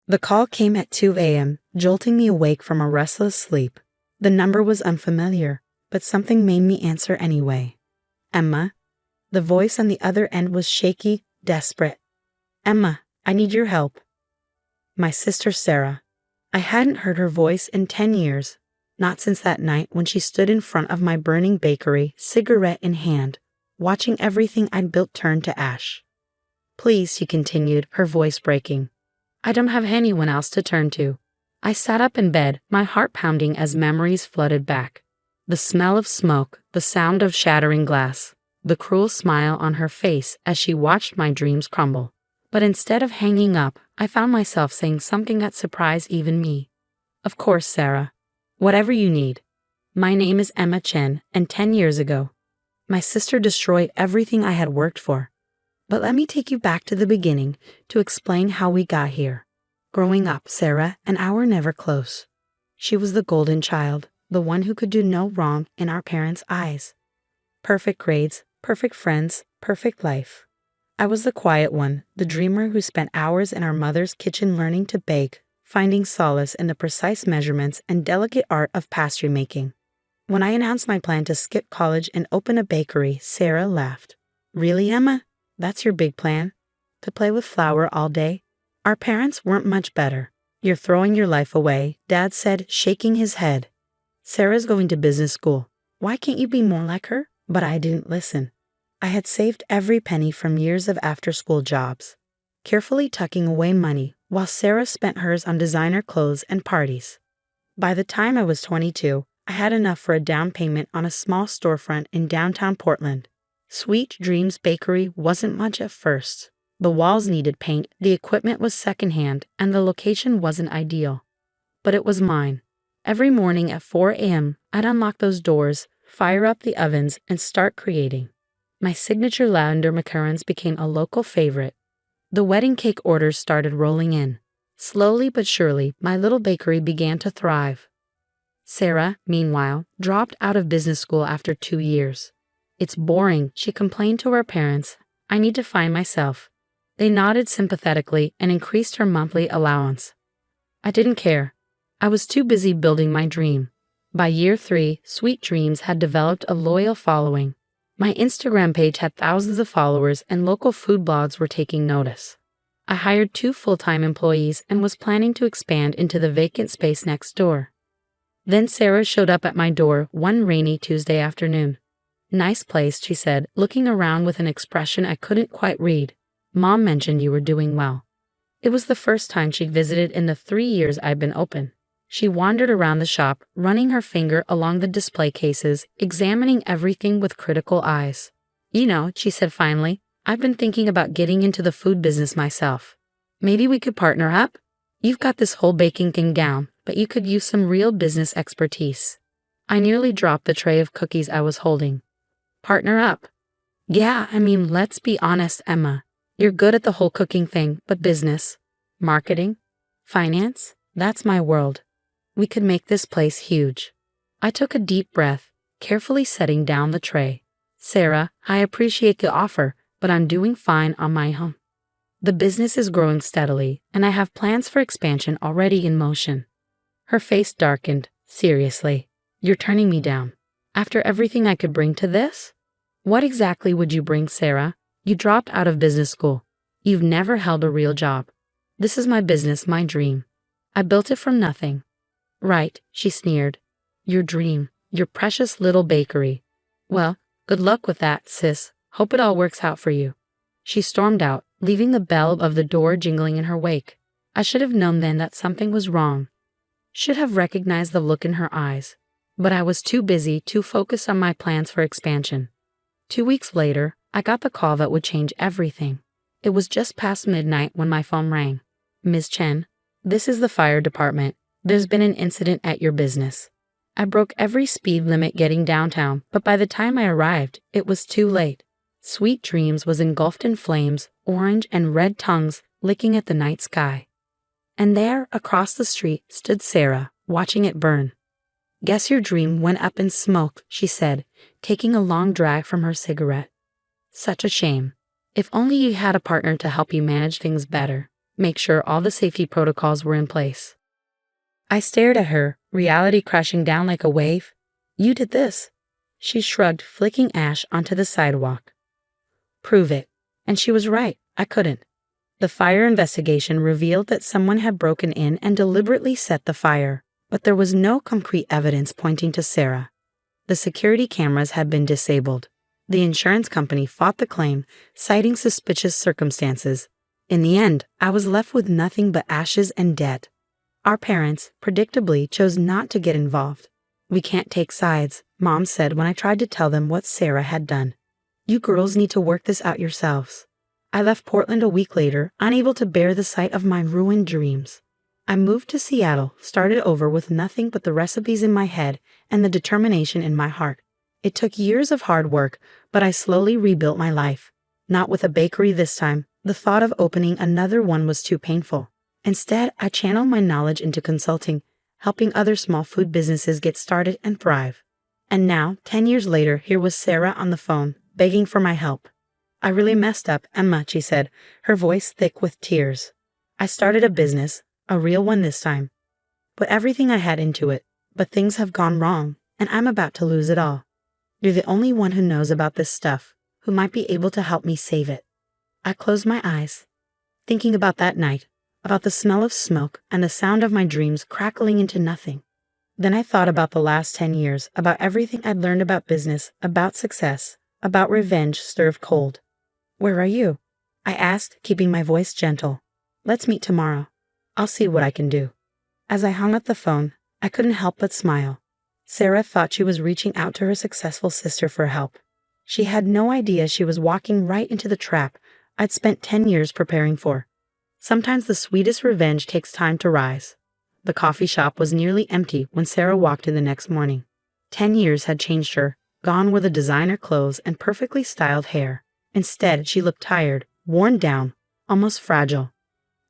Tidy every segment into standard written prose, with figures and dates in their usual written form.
The call came at 2 a.m., jolting me awake from a restless sleep. The number was unfamiliar, but something made me answer anyway. Emma? The voice on the other end was shaky, desperate. Emma, I need your help. My sister Sarah. I hadn't heard her voice in 10 years, not since that night when she stood in front of my burning bakery, cigarette in hand, watching everything I'd built turn to ash. Please, she continued, her voice breaking. I don't have anyone else to turn to. I sat up in bed, my heart pounding as memories flooded back. The smell of smoke, the sound of shattering glass, the cruel smile on her face as she watched my dreams crumble. But instead of hanging up, I found myself saying something that surprised even me. Of course, Sarah. Whatever you need. My name is Emma Chen, and 10 years ago, my sister destroyed everything I had worked for. But let me take you back to the beginning to explain how we got here. Growing up, Sarah and I were never close. She was the golden child, the one who could do no wrong in our parents' eyes. Perfect grades, perfect friends, perfect life. I was the quiet one, the dreamer who spent hours in our mother's kitchen learning to bake, finding solace in the precise measurements and delicate art of pastry making. When I announced my plan to skip college and open a bakery, Sarah laughed. Really, Emma? That's your big plan? To play with flour all day? Our parents weren't much better. You're throwing your life away, Dad said, shaking his head. Sarah's going to business school. Why can't you be more like her? But I didn't listen. I had saved every penny from years of after-school jobs, carefully tucking away money while Sarah spent hers on designer clothes and parties. By the time I was 22, I had enough for a down payment on a small storefront in downtown Portland. Sweet Dreams Bakery wasn't much at first. The walls needed paint, the equipment was secondhand, and the location wasn't ideal. But it was mine. Every morning at 4 a.m., I'd unlock those doors, fire up the ovens, and start creating. My signature lavender macarons became a local favorite. The wedding cake orders started rolling in. Slowly but surely, my little bakery began to thrive. Sarah, meanwhile, dropped out of business school after 2 years. It's boring, she complained to her parents. I need to find myself. They nodded sympathetically and increased her monthly allowance. I didn't care. I was too busy building my dream. By year 3, Sweet Dreams had developed a loyal following. My Instagram page had thousands of followers and local food blogs were taking notice. I hired 2 full-time employees and was planning to expand into the vacant space next door. Then Sarah showed up at my door one rainy Tuesday afternoon. Nice place, she said, looking around with an expression I couldn't quite read. Mom mentioned you were doing well. It was the first time she'd visited in the 3 years I'd been open. She wandered around the shop, running her finger along the display cases, examining everything with critical eyes. You know, she said finally, I've been thinking about getting into the food business myself. Maybe we could partner up? You've got this whole baking thing down, but you could use some real business expertise. I nearly dropped the tray of cookies I was holding. Partner up? Yeah, let's be honest, Emma. You're good at the whole cooking thing, but business, marketing, finance, that's my world. We could make this place huge. I took a deep breath, carefully setting down the tray. Sarah, I appreciate the offer, but I'm doing fine on my own. The business is growing steadily, and I have plans for expansion already in motion. Her face darkened. Seriously, you're turning me down. After everything I could bring to this? What exactly would you bring, Sarah? You dropped out of business school. You've never held a real job. This is my business, my dream. I built it from nothing. Right, she sneered. Your dream, your precious little bakery. Well, good luck with that, sis. Hope it all works out for you. She stormed out, leaving the bell of the door jingling in her wake. I should have known then that something was wrong. Should have recognized the look in her eyes. But I was too busy, too focused on my plans for expansion. 2 weeks later, I got the call that would change everything. It was just past midnight when my phone rang. Ms. Chen, this is the fire department. There's been an incident at your business. I broke every speed limit getting downtown, but by the time I arrived, it was too late. Sweet Dreams was engulfed in flames, orange and red tongues licking at the night sky. And there, across the street, stood Sarah, watching it burn. Guess your dream went up in smoke, she said, taking a long drag from her cigarette. Such a shame. If only you had a partner to help you manage things better. make sure all the safety protocols were in place. I stared at her, reality crashing down like a wave. You did this. She shrugged, flicking ash onto the sidewalk. Prove it. And she was right, I couldn't. The fire investigation revealed that someone had broken in and deliberately set the fire, but there was no concrete evidence pointing to Sarah. The security cameras had been disabled. The insurance company fought the claim, citing suspicious circumstances. In the end, I was left with nothing but ashes and debt. Our parents, predictably, chose not to get involved. We can't take sides, Mom said when I tried to tell them what Sarah had done. You girls need to work this out yourselves. I left Portland a week later, unable to bear the sight of my ruined dreams. I moved to Seattle, started over with nothing but the recipes in my head and the determination in my heart. It took years of hard work, but I slowly rebuilt my life. Not with a bakery this time. The thought of opening another one was too painful. Instead, I channeled my knowledge into consulting, helping other small food businesses get started and thrive. And now, 10 years later, here was Sarah on the phone, begging for my help. I really messed up, Emma, she said, her voice thick with tears. I started a business, a real one this time. Put everything I had into it, but things have gone wrong, and I'm about to lose it all. You're the only one who knows about this stuff, who might be able to help me save it. I closed my eyes, thinking about that night, about the smell of smoke and the sound of my dreams crackling into nothing. Then I thought about the last 10 years, about everything I'd learned about business, about success, about revenge served cold. Where are you? I asked, keeping my voice gentle. Let's meet tomorrow. I'll see what I can do. As I hung up the phone, I couldn't help but smile. Sarah thought she was reaching out to her successful sister for help. She had no idea she was walking right into the trap I'd spent 10 years preparing for. Sometimes the sweetest revenge takes time to rise. The coffee shop was nearly empty when Sarah walked in the next morning. 10 years had changed her, gone were the designer clothes and perfectly styled hair. Instead, she looked tired, worn down, almost fragile.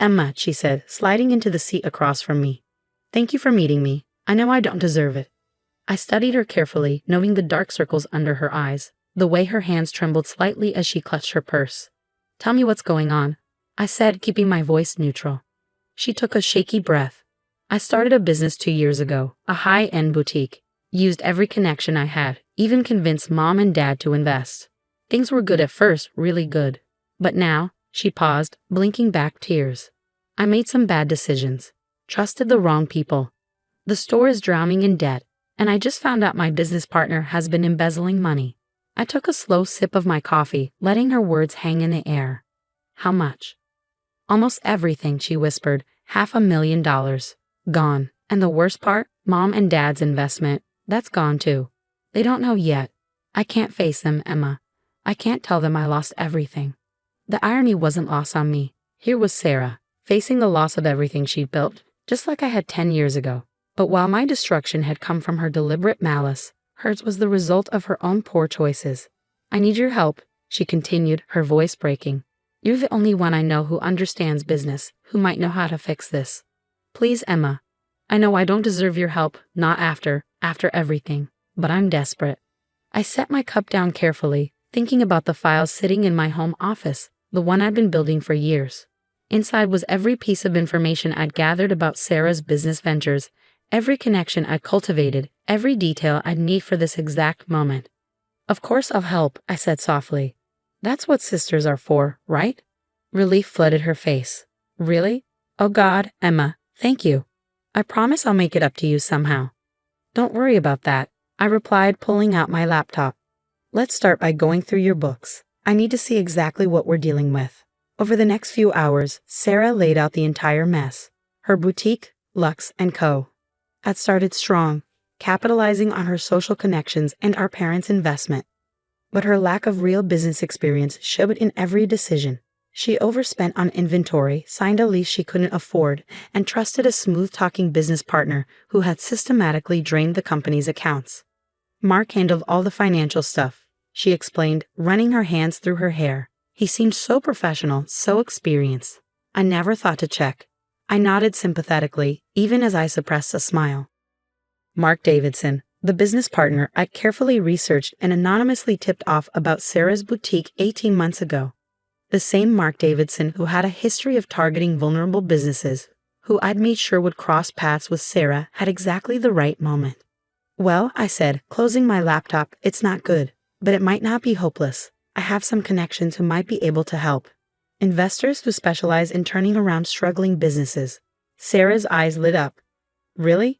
Emma, she said, sliding into the seat across from me. Thank you for meeting me. I know I don't deserve it. I studied her carefully, noting the dark circles under her eyes, the way her hands trembled slightly as she clutched her purse. Tell me what's going on, I said, keeping my voice neutral. She took a shaky breath. I started a business 2 years ago, a high-end boutique. Used every connection I had, even convinced Mom and Dad to invest. Things were good at first, really good. But now, she paused, blinking back tears. I made some bad decisions. Trusted the wrong people. The store is drowning in debt, and I just found out my business partner has been embezzling money. I took a slow sip of my coffee, letting her words hang in the air. How much? Almost everything, she whispered. $500,000. Gone. And the worst part? Mom and Dad's investment. That's gone too. They don't know yet. I can't face them, Emma. I can't tell them I lost everything. The irony wasn't lost on me. Here was Sarah, facing the loss of everything she'd built, just like I had 10 years ago. But while my destruction had come from her deliberate malice, hers was the result of her own poor choices. I need your help, she continued, her voice breaking. You're the only one I know who understands business, who might know how to fix this. Please, Emma. I know I don't deserve your help, not after everything, but I'm desperate. I set my cup down carefully, thinking about the files sitting in my home office, the one I'd been building for years. Inside was every piece of information I'd gathered about Sarah's business ventures, every connection I'd cultivated, every detail I'd need for this exact moment. Of course I'll help, I said softly. That's what sisters are for, right? Relief flooded her face. Really? Oh God, Emma, thank you. I promise I'll make it up to you somehow. Don't worry about that, I replied, pulling out my laptop. Let's start by going through your books. I need to see exactly what we're dealing with. Over the next few hours, Sarah laid out the entire mess. Her boutique, Lux & Co. Had started strong, capitalizing on her social connections and our parents' investment. But her lack of real business experience showed in every decision. She overspent on inventory, signed a lease she couldn't afford, and trusted a smooth-talking business partner who had systematically drained the company's accounts. Mark handled all the financial stuff, she explained, running her hands through her hair. He seemed so professional, so experienced. I never thought to check. I nodded sympathetically, even as I suppressed a smile. Mark Davidson, the business partner I carefully researched and anonymously tipped off about Sarah's boutique 18 months ago. The same Mark Davidson who had a history of targeting vulnerable businesses, who I'd made sure would cross paths with Sarah, had exactly the right moment. Well, I said, closing my laptop, it's not good, but it might not be hopeless. I have some connections who might be able to help. Investors who specialize in turning around struggling businesses. Sarah's eyes lit up. Really?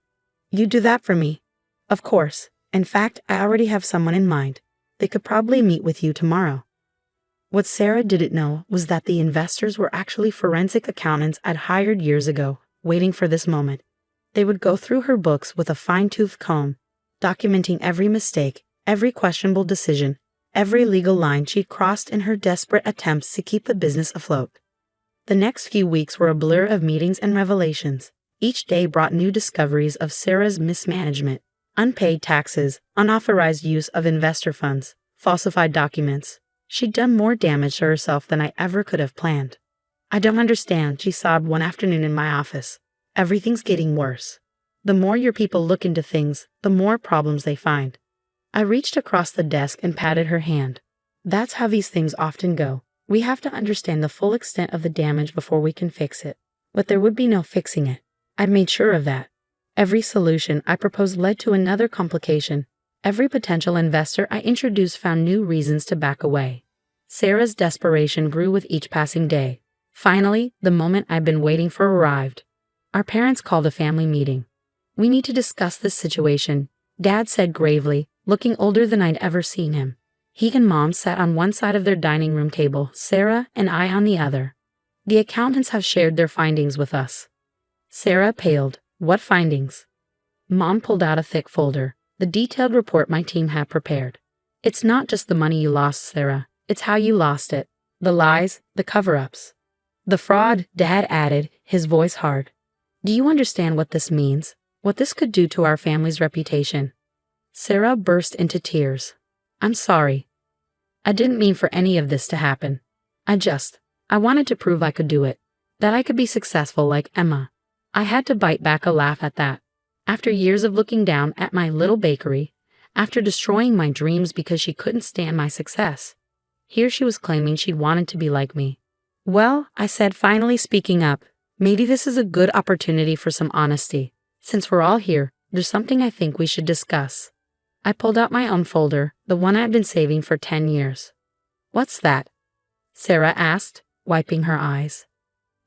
You do that for me? Of course. In fact, I already have someone in mind. They could probably meet with you tomorrow. What Sarah didn't know was that the investors were actually forensic accountants I'd hired years ago, waiting for this moment. They would go through her books with a fine-tooth comb, documenting every mistake, every questionable decision, every legal line she'd crossed in her desperate attempts to keep the business afloat. The next few weeks were a blur of meetings and revelations. Each day brought new discoveries of Sarah's mismanagement, unpaid taxes, unauthorized use of investor funds, falsified documents. She'd done more damage to herself than I ever could have planned. I don't understand, she sobbed one afternoon in my office. Everything's getting worse. The more your people look into things, the more problems they find. I reached across the desk and patted her hand. That's how these things often go. We have to understand the full extent of the damage before we can fix it. But there would be no fixing it. I'd made sure of that. Every solution I proposed led to another complication. Every potential investor I introduced found new reasons to back away. Sarah's desperation grew with each passing day. Finally, the moment I'd been waiting for arrived. Our parents called a family meeting. We need to discuss this situation, Dad said gravely, looking older than I'd ever seen him. He and Mom sat on one side of their dining room table, Sarah and I on the other. The accountants have shared their findings with us. Sarah paled. What findings? Mom pulled out a thick folder, the detailed report my team had prepared. It's not just the money you lost, Sarah. It's how you lost it. The lies, the cover-ups. The fraud, Dad added, his voice hard. Do you understand what this means? What this could do to our family's reputation? Sarah burst into tears. I'm sorry. I didn't mean for any of this to happen. I wanted to prove I could do it. That I could be successful like Emma. I had to bite back a laugh at that. After years of looking down at my little bakery, after destroying my dreams because she couldn't stand my success, here she was claiming she wanted to be like me. Well, I said, finally speaking up, maybe this is a good opportunity for some honesty. Since we're all here, there's something I think we should discuss. I pulled out my own folder, the one I'd been saving for 10 years. What's that? Sarah asked, wiping her eyes.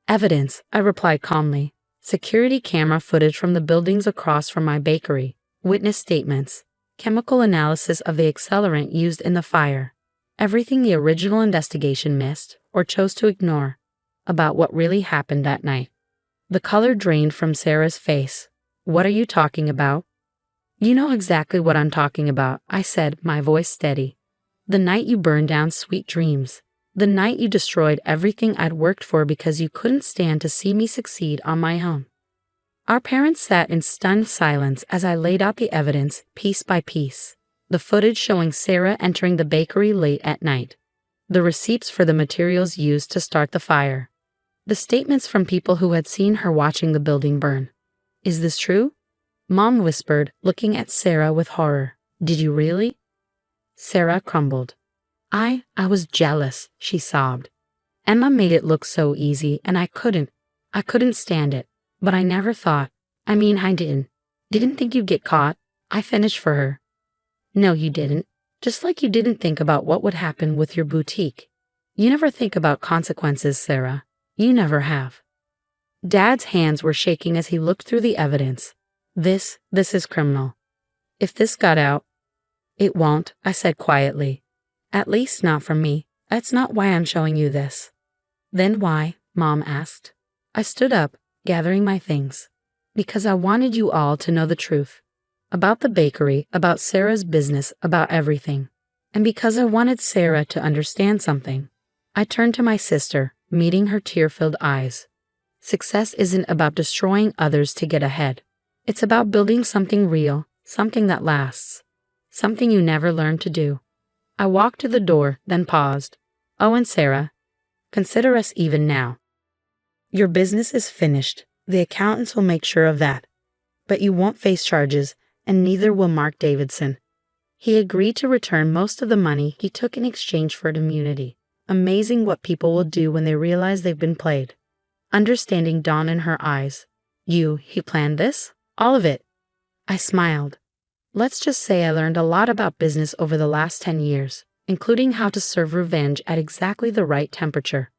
Evidence, I replied calmly. Security camera footage from the buildings across from my bakery, witness statements, chemical analysis of the accelerant used in the fire. Everything the original investigation missed, or chose to ignore, about what really happened that night. The color drained from Sarah's face. What are you talking about? You know exactly what I'm talking about, I said, my voice steady. The night you burned down Sweet Dreams. The night you destroyed everything I'd worked for because you couldn't stand to see me succeed on my own. Our parents sat in stunned silence as I laid out the evidence, piece by piece. The footage showing Sarah entering the bakery late at night. The receipts for the materials used to start the fire. The statements from people who had seen her watching the building burn. Is this true? Mom whispered, looking at Sarah with horror. Did you really? Sarah crumbled. I was jealous, she sobbed. Emma made it look so easy, and I couldn't stand it. But I never thought, I didn't think you'd get caught. I finished for her. No, you didn't. Just like you didn't think about what would happen with your boutique. You never think about consequences, Sarah. You never have. Dad's hands were shaking as he looked through the evidence. This is criminal. If this got out, it won't, I said quietly. At least not from me. That's not why I'm showing you this. Then why? Mom asked. I stood up, gathering my things. Because I wanted you all to know the truth. About the bakery, about Sarah's business, about everything. And because I wanted Sarah to understand something. I turned to my sister, meeting her tear-filled eyes. Success isn't about destroying others to get ahead. It's about building something real, something that lasts. Something you never learned to do. I walked to the door, then paused. Oh, and Sarah, consider us even now. Your business is finished. The accountants will make sure of that. But you won't face charges, and neither will Mark Davidson. He agreed to return most of the money he took in exchange for immunity. Amazing what people will do when they realize they've been played. Understanding dawned in her eyes. He planned this? All of it? I smiled. Let's just say I learned a lot about business over the last 10 years, including how to serve revenge at exactly the right temperature.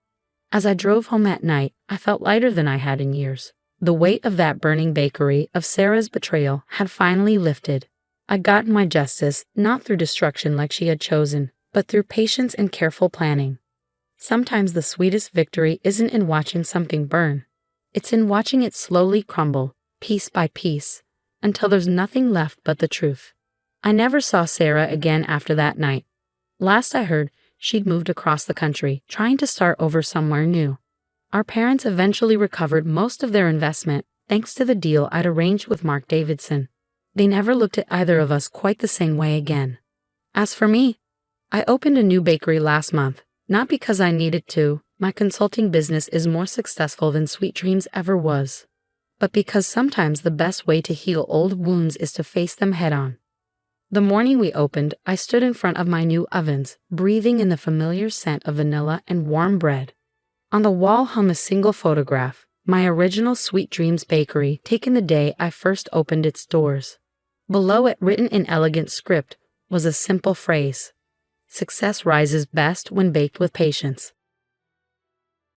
As I drove home at night, I felt lighter than I had in years. The weight of that burning bakery, of Sarah's betrayal, had finally lifted. I'd gotten my justice, not through destruction like she had chosen, but through patience and careful planning. Sometimes the sweetest victory isn't in watching something burn. It's in watching it slowly crumble, piece by piece, until there's nothing left but the truth. I never saw Sarah again after that night. Last I heard, she'd moved across the country, trying to start over somewhere new. Our parents eventually recovered most of their investment, thanks to the deal I'd arranged with Mark Davidson. They never looked at either of us quite the same way again. As for me, I opened a new bakery last month, not because I needed to. My consulting business is more successful than Sweet Dreams ever was, but because sometimes the best way to heal old wounds is to face them head-on. The morning we opened, I stood in front of my new ovens, breathing in the familiar scent of vanilla and warm bread. On the wall hung a single photograph, my original Sweet Dreams bakery, taken the day I first opened its doors. Below it, written in elegant script, was a simple phrase: "Success rises best when baked with patience."